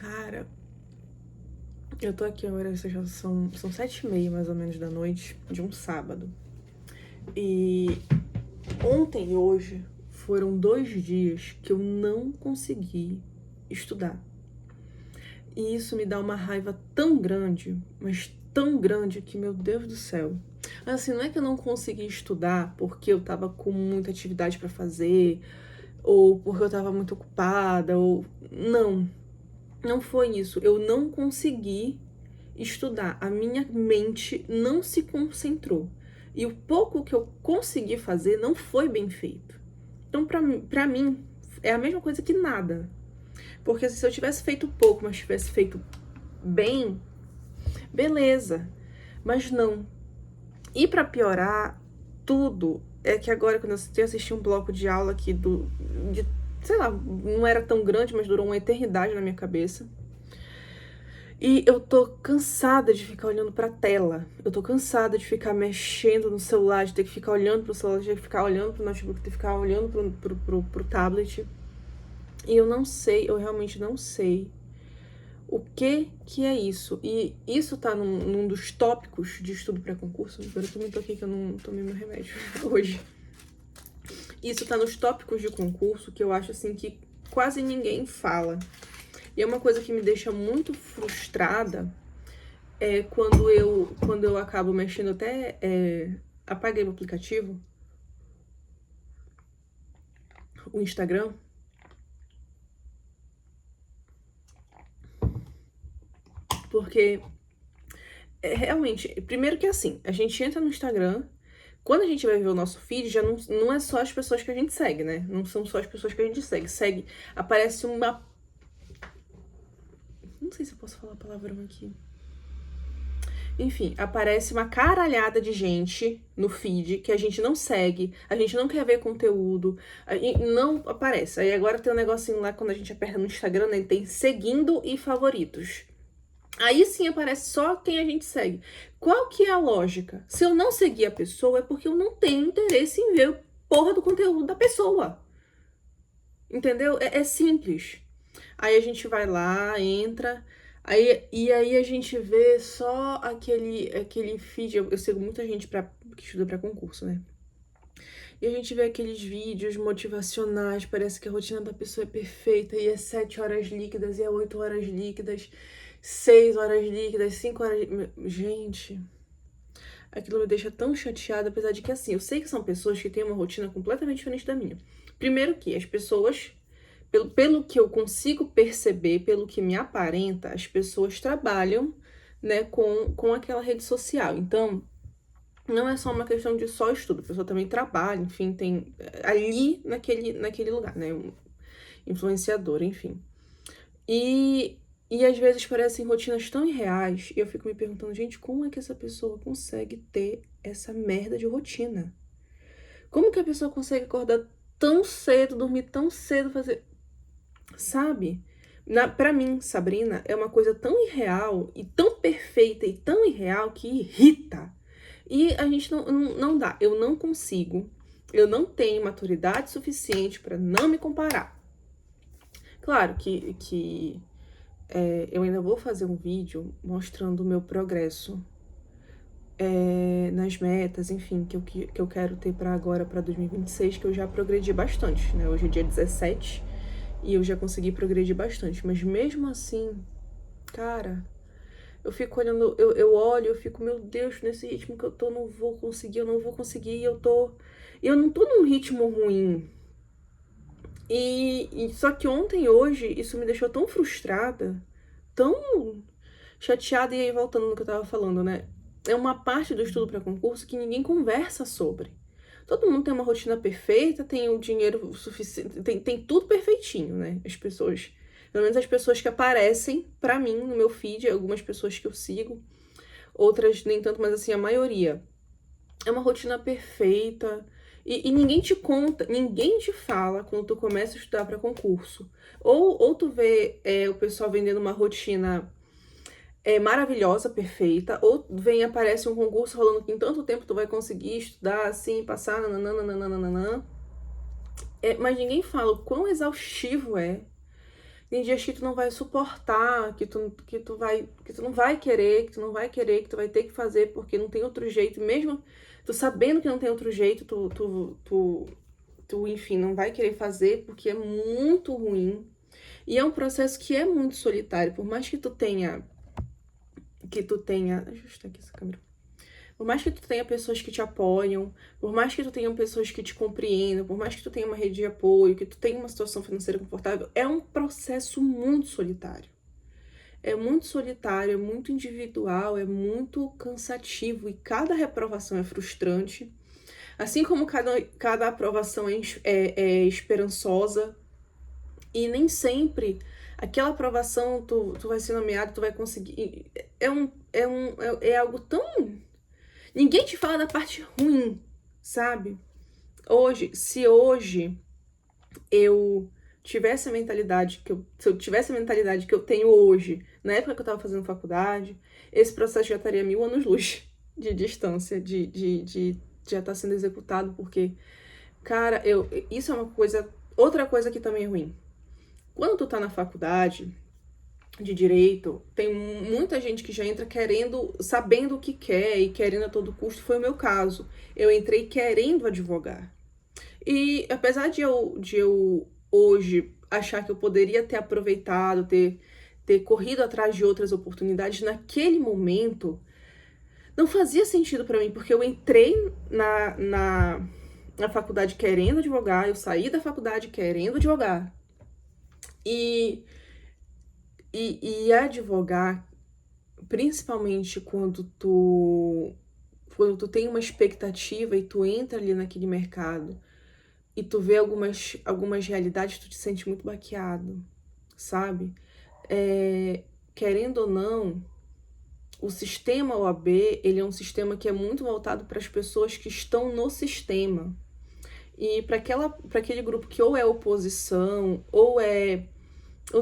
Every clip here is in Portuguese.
Cara, eu tô aqui agora, já são 7h30 mais ou menos da noite de um sábado. E ontem e hoje foram 2 dias que eu não consegui estudar. E isso me dá uma raiva tão grande, mas tão grande que, meu Deus do céu. Mas assim, não é que eu não consegui estudar porque eu tava com muita atividade pra fazer, ou porque eu tava muito ocupada, ou... Não foi isso. Eu não consegui estudar. A minha mente não se concentrou. E o pouco que eu consegui fazer não foi bem feito. Então, pra mim, é a mesma coisa que nada. Porque se eu tivesse feito pouco, mas tivesse feito bem, beleza. Mas não. E pra piorar tudo, é que agora, quando eu assisti um bloco de aula aqui sei lá, não era tão grande, mas durou uma eternidade na minha cabeça. E eu tô cansada de ficar olhando pra tela. Eu tô cansada de ficar mexendo no celular, de ter que ficar olhando pro celular, de ter que ficar olhando pro notebook, de ter que ficar olhando pro tablet. E eu não sei, eu realmente não sei o que é isso. E isso tá num dos tópicos de estudo pra concurso. Agora eu também tô aqui que eu não tomei meu remédio hoje. Isso tá nos tópicos de concurso que eu acho assim que quase ninguém fala. E é uma coisa que me deixa muito frustrada quando eu acabo mexendo, até apaguei o aplicativo, o Instagram. Porque realmente, primeiro que assim, a gente entra no Instagram, quando a gente vai ver o nosso feed, já não é só as pessoas que a gente segue, né? Não são só as pessoas que a gente segue. Aparece uma... Não sei se eu posso falar palavrão aqui. Enfim, aparece uma caralhada de gente no feed que a gente não segue, a gente não quer ver conteúdo, não aparece. Aí agora tem um negocinho lá, quando a gente aperta no Instagram, né, tem seguindo e favoritos. Aí sim aparece só quem a gente segue. Qual que é a lógica? Se eu não seguir a pessoa, é porque eu não tenho interesse em ver porra do conteúdo da pessoa. Entendeu? É simples. Aí a gente vai lá, entra... e aí a gente vê só aquele feed. Eu sigo muita gente que estuda pra concurso, né? E a gente vê aqueles vídeos motivacionais, parece que a rotina da pessoa é perfeita, e é 7 horas líquidas, e é 8 horas líquidas, 6 horas líquidas, 5 horas... Gente, aquilo me deixa tão chateada, apesar de que, assim, eu sei que são pessoas que têm uma rotina completamente diferente da minha. Primeiro que as pessoas... Pelo que eu consigo perceber, pelo que me aparenta, as pessoas trabalham, né, com aquela rede social. Então, não é só uma questão de só estudo, a pessoa também trabalha, enfim, tem ali naquele lugar, né, influenciador, enfim. E às vezes parecem rotinas tão irreais, e eu fico me perguntando, gente, como é que essa pessoa consegue ter essa merda de rotina? Como que a pessoa consegue acordar tão cedo, dormir tão cedo, fazer... Sabe? Pra mim, Sabrina, é uma coisa tão irreal e tão perfeita e tão irreal que irrita. E a gente não dá. Eu não consigo. Eu não tenho maturidade suficiente pra não me comparar. Claro que eu ainda vou fazer um vídeo mostrando o meu progresso nas metas, enfim, que eu quero ter pra agora, pra 2026, que eu já progredi bastante, né? Hoje é dia 17. E eu já consegui progredir bastante. Mas mesmo assim, cara, eu fico olhando, eu olho, eu fico, meu Deus, nesse ritmo que eu tô, eu não vou conseguir, eu não tô num ritmo ruim. Só que ontem e hoje, isso me deixou tão frustrada, tão chateada, e aí voltando no que eu tava falando, né? É uma parte do estudo para concurso que ninguém conversa sobre. Todo mundo tem uma rotina perfeita, tem o dinheiro suficiente, tem tudo perfeitinho, né? As pessoas, pelo menos as pessoas que aparecem pra mim no meu feed, algumas pessoas que eu sigo, outras nem tanto, mas assim, a maioria. É uma rotina perfeita. E ninguém te conta, ninguém te fala quando tu começa a estudar pra concurso. Ou tu vê o pessoal vendendo uma rotina maravilhosa, perfeita, ou aparece um concurso falando que em tanto tempo tu vai conseguir estudar assim, passar, nananana. Mas ninguém fala o quão exaustivo é. Tem dias que tu não vai suportar, que tu não vai querer, que tu vai ter que fazer porque não tem outro jeito. Mesmo tu sabendo que não tem outro jeito, enfim, não vai querer fazer porque é muito ruim. E é um processo que é muito solitário. Por mais que tu tenha... Deixa eu ajustar aqui essa câmera. Por mais que tu tenha pessoas que te apoiam, por mais que tu tenha pessoas que te compreendam, por mais que tu tenha uma rede de apoio, que tu tenha uma situação financeira confortável, é um processo muito solitário. É muito solitário, é muito individual, é muito cansativo e cada reprovação é frustrante. Assim como cada aprovação é esperançosa e nem sempre aquela aprovação tu vai ser nomeado, tu vai conseguir. É algo tão... Ninguém te fala da parte ruim, sabe? Se hoje eu tivesse a mentalidade se eu tivesse a mentalidade que eu tenho hoje, na época que eu tava fazendo faculdade, esse processo já estaria 1000 anos-luz de distância, de já estar sendo executado, porque, cara, isso é uma coisa... Outra coisa que também é ruim. Quando tu tá na faculdade de direito, tem muita gente que já entra sabendo o que quer e querendo a todo custo. Foi o meu caso. Eu entrei querendo advogar. E apesar de eu hoje achar que eu poderia ter aproveitado, ter corrido atrás de outras oportunidades, naquele momento não fazia sentido para mim, porque eu entrei na faculdade querendo advogar, eu saí da faculdade querendo advogar. E advogar, principalmente quando tu tem uma expectativa e tu entra ali naquele mercado e tu vê algumas realidades, tu te sente muito baqueado, sabe? Querendo ou não, o sistema OAB, ele é um sistema que é muito voltado para as pessoas que estão no sistema. E para aquele grupo que ou é oposição, ou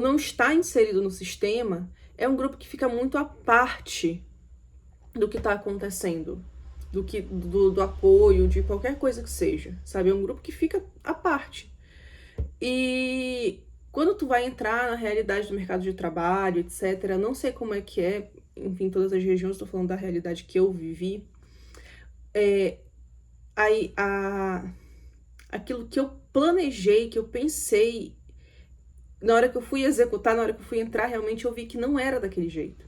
não está inserido no sistema, é um grupo que fica muito à parte do que está acontecendo, do apoio, de qualquer coisa que seja, sabe? É um grupo que fica à parte. E quando tu vai entrar na realidade do mercado de trabalho, etc., não sei como é que é, enfim, todas as regiões, estou falando da realidade que eu vivi, aquilo que eu planejei, que eu pensei, na hora que eu fui executar, na hora que eu fui entrar, realmente eu vi que não era daquele jeito.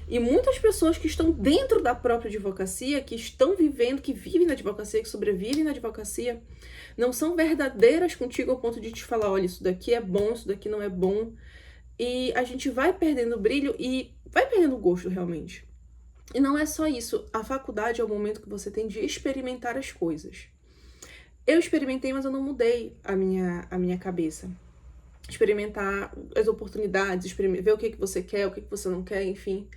E muitas pessoas que estão dentro da própria advocacia, que estão vivendo, que vivem na advocacia, que sobrevivem na advocacia, não são verdadeiras contigo ao ponto de te falar, olha, isso daqui é bom, isso daqui não é bom. E a gente vai perdendo brilho e vai perdendo gosto, realmente. E não é só isso. A faculdade é o momento que você tem de experimentar as coisas. Eu experimentei, mas eu não mudei a minha cabeça. Experimentar as oportunidades, ver o que você quer, o que você não quer, enfim.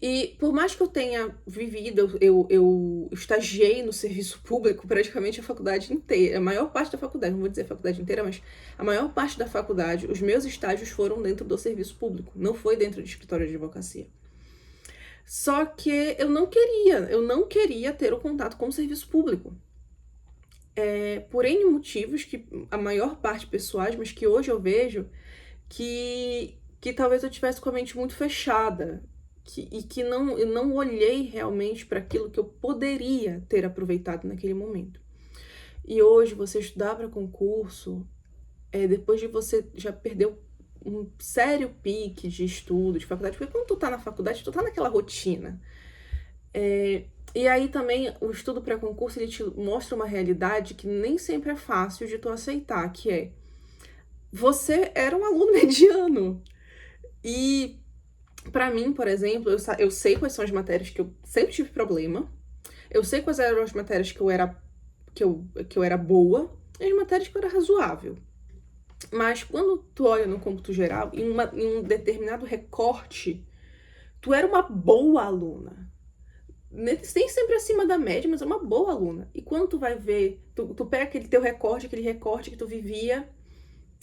E por mais que eu tenha vivido, eu estagiei no serviço público praticamente a faculdade inteira, a maior parte da faculdade, não vou dizer a faculdade inteira, mas a maior parte da faculdade, os meus estágios foram dentro do serviço público, não foi dentro de escritório de advocacia. Só que eu não queria ter o contato com o serviço público. Por N motivos, que a maior parte pessoais, mas que hoje eu vejo que talvez eu tivesse com a mente muito fechada e que eu não olhei realmente para aquilo que eu poderia ter aproveitado naquele momento. E hoje você estudar para concurso, depois de você já perder um sério pique de estudo, de faculdade, porque quando tu tá na faculdade, tu tá naquela rotina. E aí também o estudo para concurso, ele te mostra uma realidade que nem sempre é fácil de tu aceitar, que é, você era um aluno mediano. E para mim, por exemplo, eu sei quais são as matérias que eu sempre tive problema, eu sei quais eram as matérias que eu era boa, e as matérias que eu era razoável. Mas quando tu olha no cômputo geral, em um determinado recorte, tu era uma boa aluna. Nem sempre acima da média, mas é uma boa aluna. E quando tu vai ver, tu pega aquele teu recorte, que tu vivia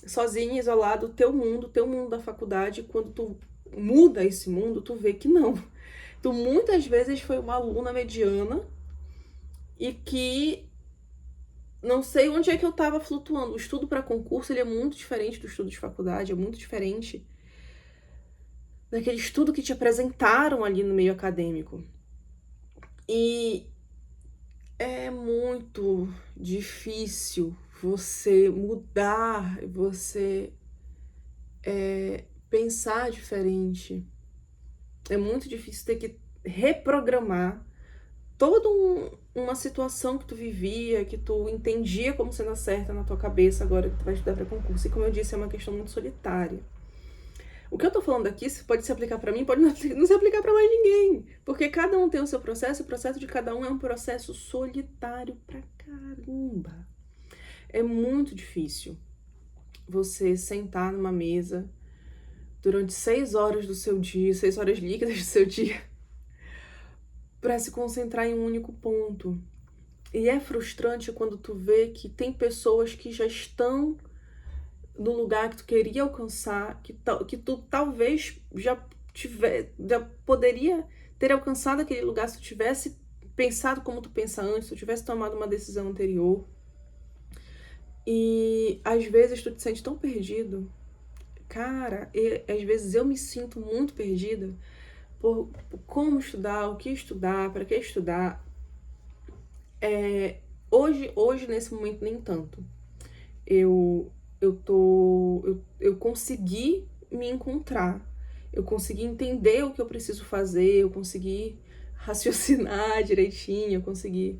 sozinha, isolado, o teu mundo da faculdade, quando tu muda esse mundo, tu vê que não. Tu muitas vezes foi uma aluna mediana e que não sei onde é que eu tava flutuando. O estudo para concurso, ele é muito diferente do estudo de faculdade, é muito diferente. daquele estudo que te apresentaram ali no meio acadêmico. E é muito difícil você mudar, você pensar diferente. É muito difícil ter que reprogramar toda uma situação que tu vivia, que tu entendia como sendo certa na tua cabeça agora que tu vai estudar para concurso. E como eu disse, é uma questão muito solitária. O que eu tô falando aqui pode se aplicar para mim, pode não se aplicar para mais ninguém. Porque cada um tem o seu processo, o processo de cada um é um processo solitário pra caramba. É muito difícil você sentar numa mesa durante 6 horas do seu dia, 6 horas líquidas do seu dia, para se concentrar em um único ponto. E é frustrante quando tu vê que tem pessoas que já estão no lugar que tu queria alcançar, que tu talvez já poderia ter alcançado aquele lugar se tu tivesse pensado como tu pensa antes, se tu tivesse tomado uma decisão anterior. E às vezes tu te sente tão perdido. Cara, às vezes eu me sinto muito perdida por como estudar, o que estudar, para que estudar. Hoje, nesse momento, nem tanto. Eu consegui me encontrar. Eu consegui entender o que eu preciso fazer, eu consegui raciocinar direitinho, eu consegui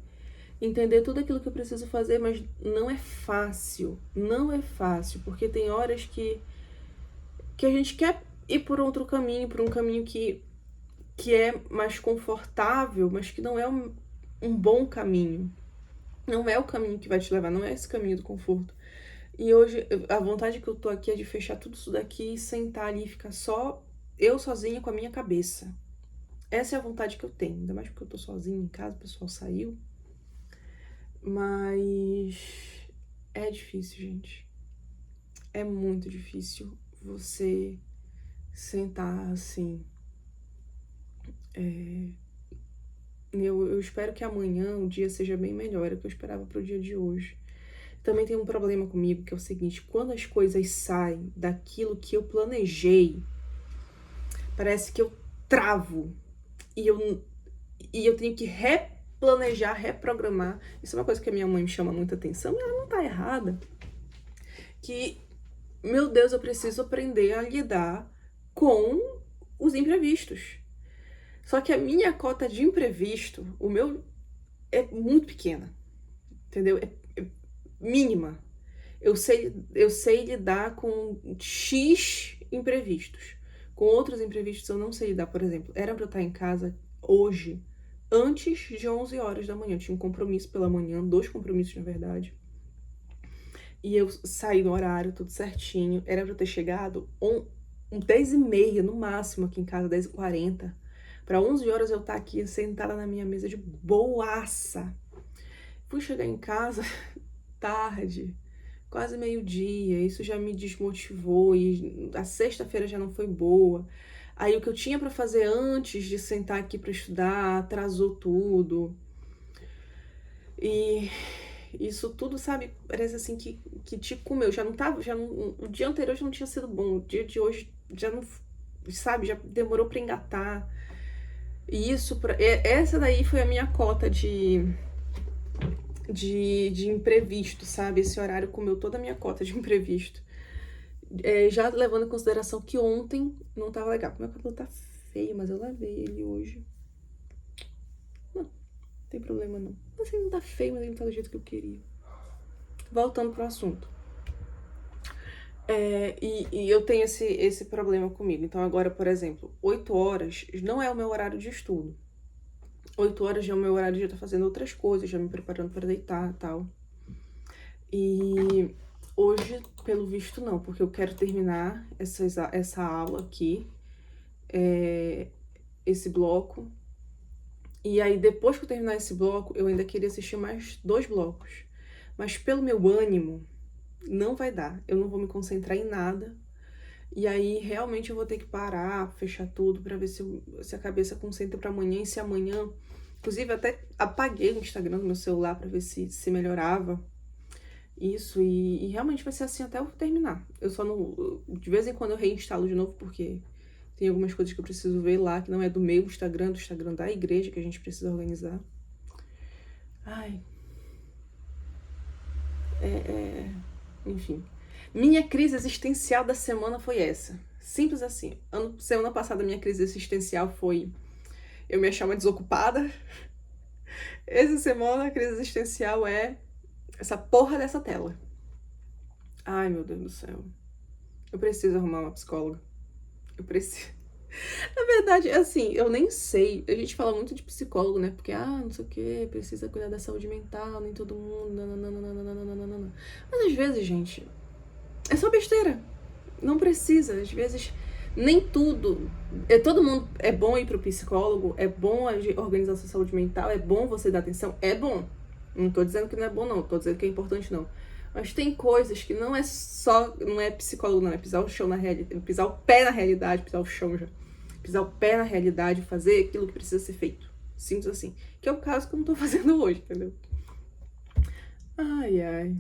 entender tudo aquilo que eu preciso fazer, mas não é fácil. Não é fácil, porque tem horas que a gente quer ir por outro caminho, por um caminho que é mais confortável, mas que não é um bom caminho. Não é o caminho que vai te levar, não é esse caminho do conforto. E hoje, a vontade que eu tô aqui é de fechar tudo isso daqui, sentar ali e ficar só eu sozinha com a minha cabeça. Essa é a vontade que eu tenho, ainda mais porque eu tô sozinha em casa, o pessoal saiu. Mas é difícil, gente. É muito difícil você sentar assim. Eu espero que amanhã o dia seja bem melhor, é o que eu esperava pro dia de hoje. Também tem um problema comigo, que é o seguinte: quando as coisas saem daquilo que eu planejei, parece que eu travo e eu tenho que replanejar, reprogramar. Isso é uma coisa que a minha mãe me chama muita atenção, e ela não tá errada. Que, meu Deus, eu preciso aprender a lidar com os imprevistos. Só que a minha cota de imprevisto, o meu, é muito pequena, entendeu? É mínima. Eu sei lidar com X imprevistos. Com outros imprevistos eu não sei lidar. Por exemplo, era pra eu estar em casa hoje, antes de 11 horas da manhã. Eu tinha um compromisso pela manhã, 2 compromissos na verdade. E eu saí no horário, tudo certinho. Era pra eu ter chegado 10h30 no máximo aqui em casa, 10h40. Pra 11 horas eu estar aqui sentada na minha mesa de boaça. Fui chegar em casa tarde, quase meio-dia, isso já me desmotivou e a sexta-feira já não foi boa. Aí o que eu tinha pra fazer antes de sentar aqui pra estudar atrasou tudo. E isso tudo, sabe, parece assim que te comeu. O dia anterior já não tinha sido bom, o dia de hoje já não, sabe, já demorou pra engatar. E essa daí foi a minha cota de imprevisto, sabe? Esse horário comeu toda a minha cota de imprevisto. Já levando em consideração que ontem não tava legal. Meu cabelo tá feio, mas eu lavei ele hoje. Não tem problema não. Mas ele não tá feio, mas ele não tá do jeito que eu queria. Voltando pro assunto. E eu tenho esse problema comigo. Então agora, por exemplo, 8 horas não é o meu horário de estudo. 8 horas já é o meu horário de estar fazendo outras coisas, já me preparando para deitar e tal. E hoje, pelo visto, não, porque eu quero terminar essa aula aqui, esse bloco. E aí, depois que eu terminar esse bloco, eu ainda queria assistir mais 2 blocos. Mas pelo meu ânimo, não vai dar. Eu não vou me concentrar em nada. E aí, realmente, eu vou ter que parar, fechar tudo, pra ver se a cabeça concentra pra amanhã. E se amanhã... Inclusive, até apaguei o Instagram do meu celular pra ver se melhorava isso. E realmente vai ser assim até eu terminar. Eu só não... De vez em quando eu reinstalo de novo, porque Tem algumas coisas que eu preciso ver lá, que não é do meu Instagram, do Instagram da igreja, que a gente precisa organizar. Ai. Enfim. Minha crise existencial da semana foi essa. Simples assim. Semana passada, minha crise existencial foi eu me achar uma desocupada. Essa semana, a crise existencial é essa porra dessa tela. Ai, meu Deus do céu. Eu preciso arrumar uma psicóloga. Eu preciso. Na verdade, assim, eu nem sei. A gente fala muito de psicólogo, né? Porque, não sei o que, precisa cuidar da saúde mental, nem todo mundo. Nananana. Mas às vezes, gente, é só besteira. Não precisa. Às vezes, nem tudo. Todo mundo é bom ir pro psicólogo, é bom organizar sua saúde mental, é bom você dar atenção, é bom. Não tô dizendo que não é bom, não. Tô dizendo que é importante, não. Mas tem coisas que não é só. Não é psicólogo, não. É pisar o chão na realidade. Pisar o pé na realidade, pisar o chão já. Pisar o pé na realidade, fazer aquilo que precisa ser feito. Simples assim. Que é o caso que eu não tô fazendo hoje, entendeu? Ai, ai.